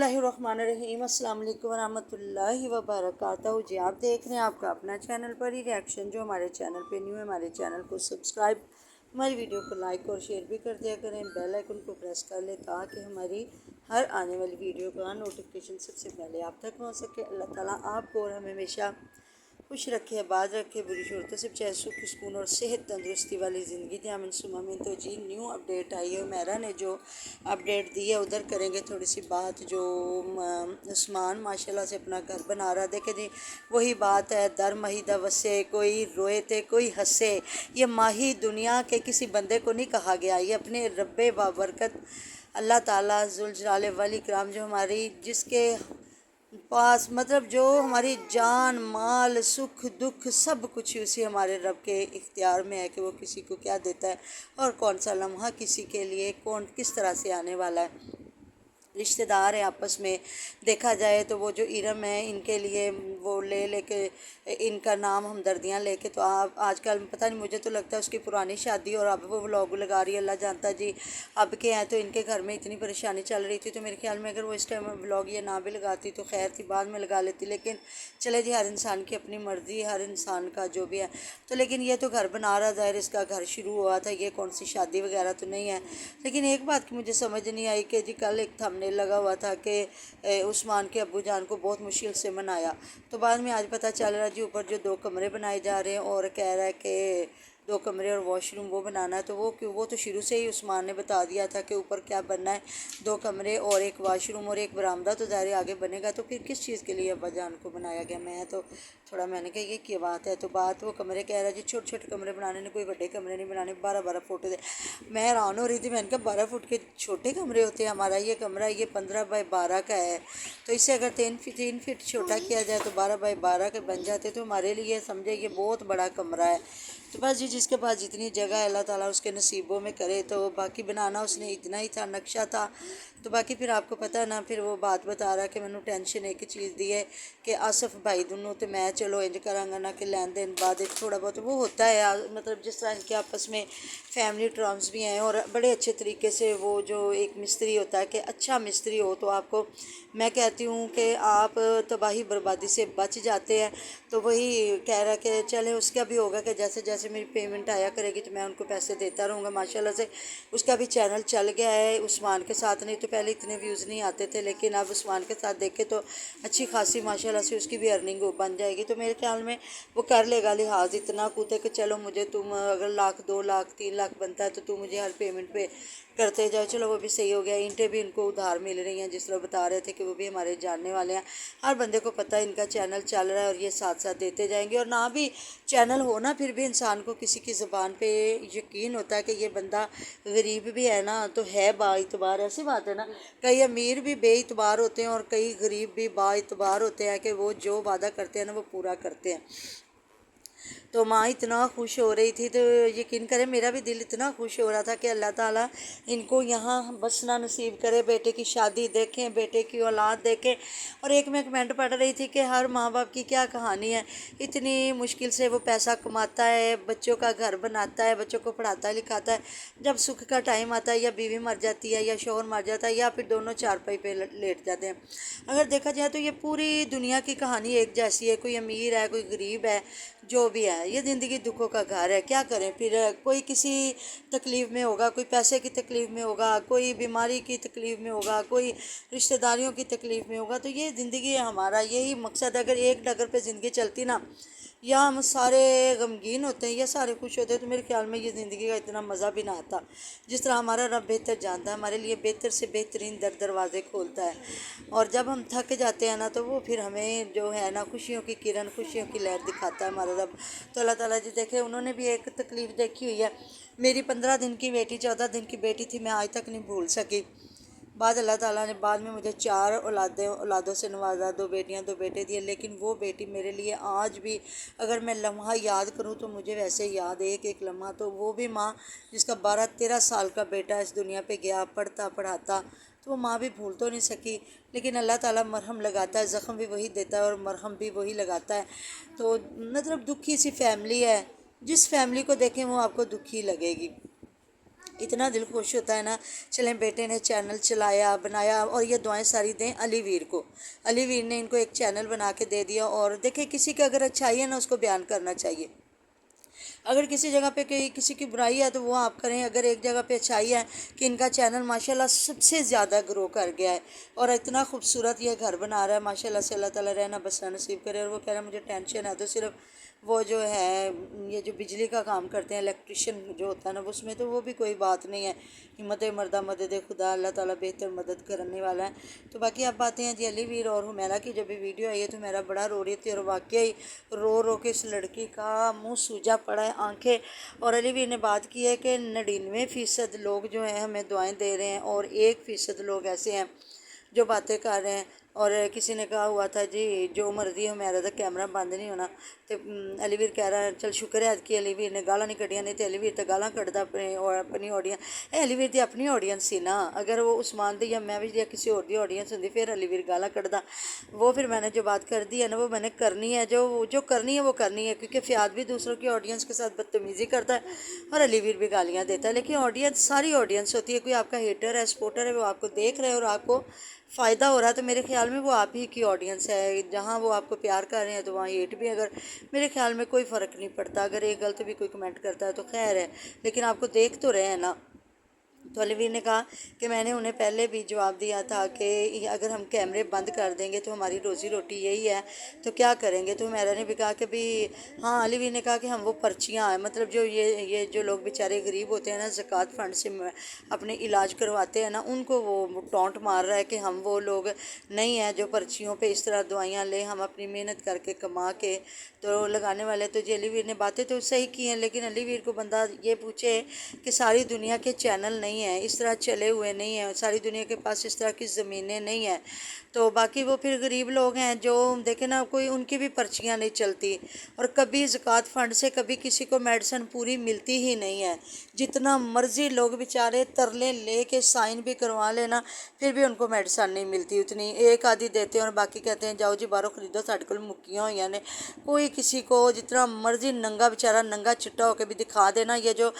बिस्मिल्लाहिर्रहमानिर्रहीम। अस्सलाम वालेकुम वरहमतुल्लाहि वबरकातुहू। जी आप देख रहे हैं आपका अपना चैनल पर ही रिएक्शन। जो हमारे चैनल पे न्यू है हमारे चैनल को सब्सक्राइब, हमारी वीडियो को लाइक और शेयर भी कर दिया करें। बेल आइकन को प्रेस कर लें ताकि हमारी हर आने वाली वीडियो का नोटिफिकेशन सबसे पहले आप तक पहुँच सके। अल्लाह ताला आपको और हमें हमेशा खुश रखे, आबाद रखे, बुरी शरतों से बचाए, सुख सुकून और सेहत तंदुरुस्ती वाली ज़िंदगी दे। आमिन सुमा आमीन। तो जी न्यू अपडेट आई है, मेरा ने जो अपडेट दी है उधर करेंगे थोड़ी सी बात। जो उस्मान माशाल्लाह से अपना घर बना रहा, देखे जी वही बात है, दर महिदा वसे, कोई रोए थे कोई हंसे। ये माही दुनिया के किसी बंदे को नहीं कहा गया, ये अपने रब्बे बाबरकत अल्लाह ताला जुल जलाल वल इकराम जो हमारी जिसके पास मतलब जो हमारी जान माल सुख दुख सब कुछ उसी हमारे रब के इख्तियार में है कि वो किसी को क्या देता है और कौन सा लम्हा किसी के लिए कौन किस तरह से आने वाला है। रिश्तेदार हैं आपस में, देखा जाए तो वो जो इरम है इनके लिए वो लेके इनका नाम हमदर्दियाँ लेके, तो आप आजकल पता नहीं, मुझे तो लगता है उसकी पुरानी शादी और अब वो व्लॉग लगा रही है। अल्लाह जानता है जी अब के हैं, तो इनके घर में इतनी परेशानी चल रही थी, तो मेरे ख्याल में अगर वो इस टाइम व्लॉग ये ना भी लगाती तो खैर थी, बाद में लगा लेती। लेकिन चले जी, हर इंसान की अपनी मर्ज़ी, हर इंसान का जो भी है। तो लेकिन ये तो घर बना रहा, ज़ाहिर इसका घर शुरू हुआ था, ये कौन सी शादी वगैरह तो नहीं है। लेकिन एक बात की मुझे समझ नहीं आई कि जी कल एक थंबनेल लगा हुआ था कि उस्मान के अब्बू जान को बहुत मुश्किल से मनाया, तो बाद में आज पता चल रहा है जी ऊपर जो 2 कमरे बनाए जा रहे हैं और कह रहा है कि 2 कमरे और वॉशरूम वो बनाना है। तो वो क्यों, वो तो शुरू से ही उस्मान ने बता दिया था कि ऊपर क्या बनना है, 2 कमरे और एक वॉशरूम और एक बरामदा, तो ज़ाहिर आगे बनेगा। तो फिर किस चीज़ के लिए अब्बा जान को बनाया गया? मैं तो थोड़ा मैंने कहा ये क्या बात है। तो बात वो कमरे कह रहा है जी छोटे छोटे कमरे बनाने ने, कोई बड़े कमरे नहीं बनाने, 12-12 फुट दे। मैं हैरान हो रही थी, मैंने कहा 12 फुट के छोटे कमरे होते हैं? हमारा ये कमरा ये 15x12 का है, तो इससे अगर 3 फीट छोटा किया जाए तो 12x12 के बन जाते, तो हमारे लिए समझे ये बहुत बड़ा कमरा है। तो बस जी जिसके पास जितनी जगह है अल्लाह ताला उसके नसीबों में करे। तो बाकी बनाना उसने इतना ही था, नक्शा था। तो बाकी फिर आपको पता है ना, फिर वो बात बता रहा कि मैंने टेंशन एक चीज़ दी है कि आसफ भाई दोनों तो मैं चलो इंज करांगा ना कि लेन देन बाद थोड़ा बहुत वो होता है, मतलब जिस तरह इनके आपस में फैमिली टर्म्स भी हैं और बड़े अच्छे तरीके से वो जो एक मिस्त्री होता है कि अच्छा मिस्त्री हो तो आपको मैं कहती हूँ कि आप तबाही बर्बादी से बच जाते हैं। तो वही कह रहा है कि चले उसका भी होगा कि जैसे जैसे मेरी पेमेंट आया करेगी तो मैं उनको पैसे देता रहूँगा। माशाल्लाह से उसका भी चैनल चल गया है उस्मान के साथ, नहीं तो पहले इतने व्यूज़ नहीं आते थे, लेकिन अब उस्मान के साथ देखे तो अच्छी खासी माशाल्लाह से उसकी भी अर्निंग बन जाएगी। तो मेरे ख्याल में वो कर लेगा लिहाज इतना कूदे कि चलो मुझे तुम अगर 1 लाख 2 लाख 3 लाख बनता है तो तुम मुझे हर पेमेंट पे करते जाओ। चलो वो भी सही हो गया। इंटें भी इनको उधार मिल रही हैं, जिस तरह बता रहे थे कि वो भी हमारे जानने वाले हैं। हर बंदे को पता है इनका चैनल चल रहा है और ये साथ साथ देते जाएंगे। और ना भी चैनल हो ना, फिर भी इंसान को किसी की ज़बान पे यकीन होता है कि ये बंदा गरीब भी है ना तो है बाइतबार। ऐसी बात है ना, कई अमीर भी बेइतबार होते हैं और कई गरीब भी बाइतबार होते हैं कि वो जो वादा करते हैं ना वो पूरा करते हैं। तो माँ इतना खुश हो रही थी, तो यकीन करें मेरा भी दिल इतना खुश हो रहा था कि अल्लाह ताला इनको यहाँ बसना नसीब करे, बेटे की शादी देखें, बेटे की औलाद देखें। और एक मैं कमेंट पढ़ रही थी कि हर माँ बाप की क्या कहानी है, इतनी मुश्किल से वो पैसा कमाता है, बच्चों का घर बनाता है, बच्चों को पढ़ाता लिखाता है, जब सुख का टाइम आता है या बीवी मर जाती है या शौहर मर जाता है या फिर दोनों चारपाई पे लेट जाते हैं। अगर देखा जाए तो ये पूरी दुनिया की कहानी एक जैसी है, कोई अमीर है कोई गरीब है, जो भी है ये ज़िंदगी दुखों का घर है। क्या करें फिर, कोई किसी तकलीफ़ में होगा, कोई पैसे की तकलीफ़ में होगा, कोई बीमारी की तकलीफ़ में होगा, कोई रिश्तेदारियों की तकलीफ़ में होगा। तो ये ज़िंदगी है, हमारा यही मकसद है। अगर एक डगर पे ज़िंदगी चलती ना, या हम सारे गमगीन होते हैं या सारे खुश होते हैं, तो मेरे ख्याल में ये ज़िंदगी का इतना मज़ा भी ना आता। जिस तरह हमारा रब बेहतर जानता है, हमारे लिए बेहतर से बेहतरीन दरवाज़े खोलता है। और जब हम थक जाते हैं ना तो वो फिर हमें जो है ना खुशियों की किरण, खुशियों की लहर दिखाता है हमारा रब। तो अल्लाह ताला जी देखे, उन्होंने भी एक तकलीफ़ देखी हुई है। मेरी 15 दिन की बेटी 14 दिन की बेटी थी, मैं आज तक नहीं भूल सकी। बाद अल्लाह ताला ने बाद में मुझे 4 औलादों से नवाजा, 2 बेटियां 2 बेटे दिए। लेकिन वो बेटी मेरे लिए आज भी अगर मैं लम्हा याद करूं तो मुझे वैसे याद है एक एक लम्हा। तो वो भी माँ जिसका 12-13 साल का बेटा इस दुनिया पे गया पढ़ता पढ़ाता, तो वो माँ भी भूल तो नहीं सकी। लेकिन अल्लाह ताला मरहम लगाता है, ज़ख्म भी वही देता है और मरहम भी वही लगाता है। तो मतलब दुखी सी फैमिली है, जिस फैमिली को देखें वो आपको दुखी लगेगी। اتنا دل خوش ہوتا ہے نا۔ چلیں بیٹے نے چینل چلایا بنایا، اور یہ دعائیں ساری دیں علی ویر کو۔ علی ویر نے ان کو ایک چینل بنا کے دے دیا، اور دیکھیں کسی کا اگر اچھائی ہے نا اس کو بیان کرنا چاہیے۔ اگر کسی جگہ پہ کسی کی برائی ہے تو وہ آپ کریں، اگر ایک جگہ پہ اچھائی ہے کہ ان کا چینل ماشاءاللہ سب سے زیادہ گرو کر گیا ہے اور اتنا خوبصورت یہ گھر بنا رہا ہے ماشاءاللہ سے، اللہ تعالیٰ رہنا بسنا نصیب کرے۔ اور وہ کہہ رہا ہے مجھے ٹینشن ہے تو صرف وہ جو ہے یہ جو بجلی کا کام کرتے ہیں الیکٹریشین جو ہوتا ہے نا اس میں تو وہ بھی کوئی بات نہیں ہے، ہمت مردہ مدد خدا، اللہ تعالیٰ بہتر مدد کرنے والا ہے۔ تو باقی آپ باتیں ہیں جی علی ویر اور حمیرہ کی جب بھی ویڈیو آئی ہے تو میرا بڑا رو رہی تھی، اور واقعی رو رو کے اس لڑکی کا منہ سوجا پڑا ہے، آنکھیں۔ اور علی ویر نے بات کی ہے کہ 99% لوگ جو ہیں ہمیں دعائیں دے رہے ہیں اور 1% لوگ ایسے ہیں جو باتیں کر رہے ہیں۔ اور کسی نے کہا ہوا تھا جی جو مرضی ہو میرا تو کیمرہ بند نہیں ہونا، تو علی ویر کہہ رہا ہے چل شکر ہے کہ علی ویر نے گالاں نہیں کڈیاں، نہیں تو علی ویر تو گالاں کڈدا اپنی آڈینس۔ علی ویر دی اپنی آڈینس سی نا، اگر وہ عثمان دی یا میں بھی یا کسی اور دی آڈینس ہوندی پھر علی ویر گالاں کڈدا۔ وہ پھر میں نے جو بات کر دی ہے نا وہ میں نے کرنی ہے، جو کرنی ہے وہ کرنی ہے، کیونکہ فیاض بھی دوسروں کی آڈینس کے ساتھ بدتمیزی کرتا ہے اور علی ویر بھی گالیاں دیتا ہے۔ لیکن آڈینس ساری آڈینس ہوتی ہے، کوئی آپ کا ہیٹر ہے سپورٹر ہے وہ آپ کو دیکھ رہے ہیں اور آپ کو فائدہ ہو رہا ہے تو میرے خیال میں وہ آپ ہی کی آڈینس ہے۔ جہاں وہ آپ کو پیار کر رہے ہیں تو وہاں ہیٹ بھی، اگر میرے خیال میں کوئی فرق نہیں پڑتا، اگر ایک غلط بھی کوئی کمنٹ کرتا ہے تو خیر ہے، لیکن آپ کو دیکھ تو رہے ہیں نا۔ تو علی ویر نے کہا کہ میں نے انہیں پہلے بھی جواب دیا تھا کہ اگر ہم کیمرے بند کر دیں گے تو ہماری روزی روٹی یہی ہے تو کیا کریں گے۔ تو میرا نے بھی کہا کہ بھی ہاں، علی ویر نے کہا کہ ہم وہ پرچیاں ہیں، مطلب جو یہ جو لوگ بیچارے غریب ہوتے ہیں نا زکوٰۃ فنڈ سے اپنے علاج کرواتے ہیں نا، ان کو وہ ٹونٹ مار رہا ہے کہ ہم وہ لوگ نہیں ہیں جو پرچیوں پہ اس طرح دوائیاں لیں، ہم اپنی محنت کر کے کما کے تو لگانے والے۔ تو جی علی ویر نے باتیں تو صحیح کی ہیں، لیکن علی ویر کو بندہ یہ پوچھے کہ ساری دنیا کے چینل نہیں ہیں، اس طرح چلے ہوئے نہیں ہیں، ساری دنیا کے پاس اس طرح کی زمینیں نہیں ہیں، تو باقی وہ پھر غریب لوگ ہیں جو دیکھیں نا کوئی ان کی بھی پرچیاں نہیں چلتی، اور کبھی زکوٰۃ فنڈ سے کبھی کسی کو میڈیسن پوری ملتی ہی نہیں ہے۔ جتنا مرضی لوگ بیچارے ترلے لے کے سائن بھی کروا لینا پھر بھی ان کو میڈیسن نہیں ملتی اتنی، ایک آدھی دیتے ہیں اور باقی کہتے ہیں جاؤ جی باہروں خریدو ساڈے کول مکیاں ہوئیاں نے۔ کوئی کسی کو جتنا مرضی ننگا بیچارہ ننگا چٹا ہو کے بھی دکھا دینا، یہ جو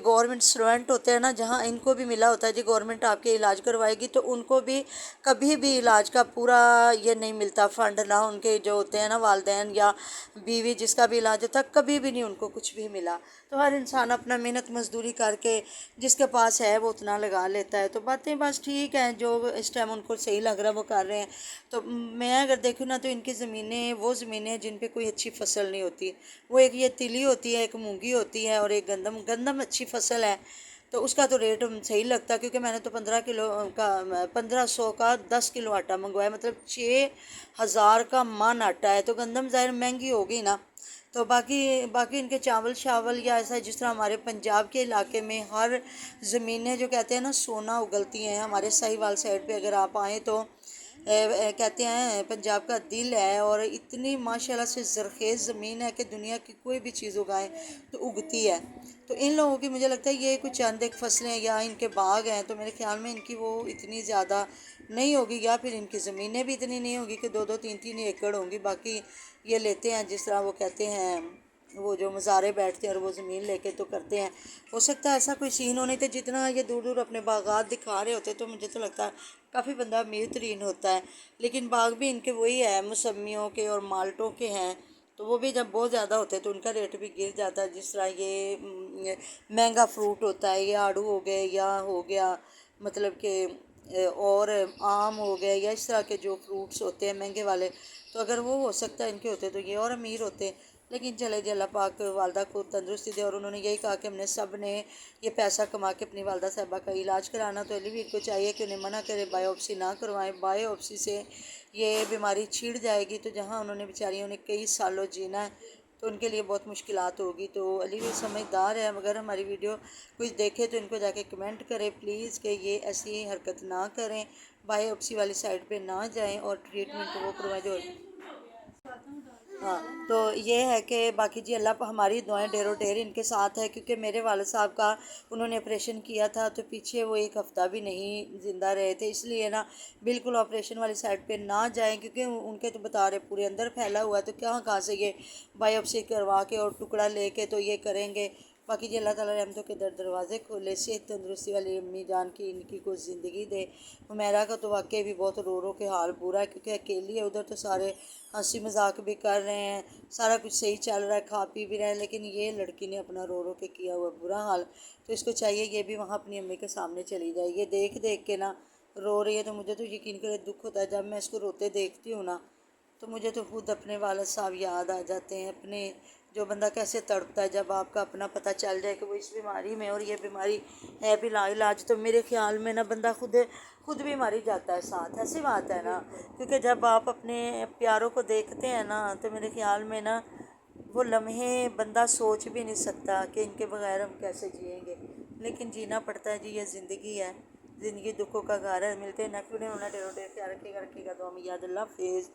گورنمنٹ سروینٹ ہوتے ہیں نا جہاں ان کو بھی ملا ہوتا ہے جی گورنمنٹ آپ کے علاج کروائے گی تو ان کو بھی کبھی بھی علاج کا پورا یہ نہیں ملتا فنڈ، نہ ان کے جو ہوتے ہیں نا والدین یا بیوی جس کا بھی علاج ہوتا ہے کبھی بھی نہیں ان کو کچھ بھی ملا۔ تو ہر انسان اپنا محنت مزدوری کر کے جس کے پاس ہے وہ اتنا لگا لیتا ہے۔ تو باتیں بس ٹھیک ہیں، جو اس ٹائم ان کو صحیح لگ رہا ہے وہ کر رہے ہیں۔ تو میں اگر دیکھوں نا تو ان کی زمینیں وہ زمینیں جن پہ کوئی اچھی فصل نہیں ہوتی، وہ ایک یہ تلی ہوتی ہے، ایک مونگی ہوتی ہے اور ایک گندم اچھی فصل ہے تو اس کا تو ریٹ صحیح لگتا ہے، کیونکہ میں نے تو 15 کلو کا 1500 کا 10 کلو آٹا منگوایا، مطلب 6000 کا من آٹا ہے، تو گندم ظاہر مہنگی ہوگی نا۔ تو باقی ان کے چاول یا ایسا جس طرح ہمارے پنجاب کے علاقے میں ہر زمینیں جو کہتے ہیں نا سونا اگلتی ہیں، ہمارے ساہیوال سائڈ پہ اگر آپ آئیں تو کہتے ہیں پنجاب کا دل ہے اور اتنی ماشاءاللہ سے زرخیز زمین ہے کہ دنیا کی کوئی بھی چیز اگائیں تو اگتی ہے۔ تو ان لوگوں کی مجھے لگتا ہے یہ کچھ چند ایک فصلیں یا ان کے باغ ہیں تو میرے خیال میں ان کی وہ اتنی زیادہ نہیں ہوگی، یا پھر ان کی زمینیں بھی اتنی نہیں ہوگی کہ 2-2 3-3 ایکڑ ہوں گی۔ باقی یہ لیتے ہیں جس طرح وہ کہتے ہیں وہ جو مزارے بیٹھتے ہیں اور وہ زمین لے کے تو کرتے ہیں، ہو سکتا ہے ایسا کوئی سین ہونے تھے جتنا یہ دور دور اپنے باغات دکھا رہے ہوتے تو مجھے تو لگتا ہے کافی بندہ امیر ترین ہوتا ہے۔ لیکن باغ بھی ان کے وہی ہے موسمیوں کے اور مالٹوں کے ہیں، تو وہ بھی جب بہت زیادہ ہوتے ہیں تو ان کا ریٹ بھی گر جاتا ہے، جس طرح یہ مہنگا فروٹ ہوتا ہے، یہ آڑو ہو گئے یا ہو گیا مطلب کہ اور آم ہو گئے یا اس طرح کے جو فروٹس ہوتے ہیں مہنگے والے، تو اگر وہ ہو سکتا ہے ان کے ہوتے تو یہ اور امیر ہوتے۔ لیکن چلے جی اللہ پاک والدہ کو تندرستی دے، اور انہوں نے یہی کہا کہ ہم نے سب نے یہ پیسہ کما کے اپنی والدہ صاحبہ کا علاج کرانا، تو علی ویر کو چاہیے کہ انہیں منع کرے بایوپسی نہ کروائیں، بایوپسی سے یہ بیماری چھڑ جائے گی تو جہاں انہوں نے بیچاریوں نے کئی سالوں جینا ہے تو ان کے لیے بہت مشکلات ہوگی۔ تو علی ویر سمجھدار ہے، اگر ہماری ویڈیو کچھ دیکھے تو ان کو جا کے کمنٹ کرے پلیز کہ یہ ایسی حرکت نہ کریں، بایوپسی والی سائٹ پہ نہ جائیں اور ٹریٹمنٹ وہ کروائیں جو ہاں۔ تو یہ ہے کہ باقی جی اللہ ہماری دعائیں ڈیر و ڈیر ان کے ساتھ ہے، کیونکہ میرے والد صاحب کا انہوں نے آپریشن کیا تھا تو پیچھے وہ 1 ہفتہ بھی نہیں زندہ رہے تھے، اس لیے نا بالکل آپریشن والی سائڈ پہ نہ جائیں، کیونکہ ان کے تو بتا رہے پورے اندر پھیلا ہوا ہے تو کہاں سے یہ بایوپسی کروا کے اور ٹکڑا لے کے تو یہ کریں گے۔ बाकी जी अल्लाह ताला रहमतों के दरवाज़े खोले, सेहत तंदुरुस्ती वाली अम्मी जान की इनकी कुछ ज़िंदगी दे। हुमैरा का तो वाकई भी बहुत रो रो के हाल बुरा है, क्योंकि अकेली है, उधर तो सारे हंसी मजाक भी कर रहे हैं, सारा कुछ सही चल रहा है, खा पी भी रहे हैं, लेकिन ये लड़की ने अपना रो रो के किया हुआ बुरा हाल। तो इसको चाहिए ये भी वहाँ अपनी अम्मी के सामने चली जाए। ये देख देख के ना रो रही है, तो मुझे तो यकीन करे दुख होता है जब मैं इसको रोते देखती हूँ ना, तो मुझे तो खुद अपने वालिद साहब याद आ जाते हैं। अपने जो बंदा कैसे तड़पता है जब आपका अपना पता चल जाए कि वो इस बीमारी में, और ये बीमारी है भी लाइलाज, तो मेरे ख्याल में ना बंदा खुद भी मर ही जाता है साथ। ऐसी बात है ना, क्योंकि जब आप अपने प्यारों को देखते हैं ना, तो मेरे ख्याल में ना वो लम्हे बंदा सोच भी नहीं सकता कि इनके बगैर हम कैसे जिएंगे, लेकिन जीना पड़ता है जी, ये ज़िंदगी है, ज़िंदगी दुखों का घर है। मिलते हैं नेक्स्ट वीडियो में, ढेरों ढेर ख्याल रखिएगा, दुआ में याद। अल्लाह हाफिज़।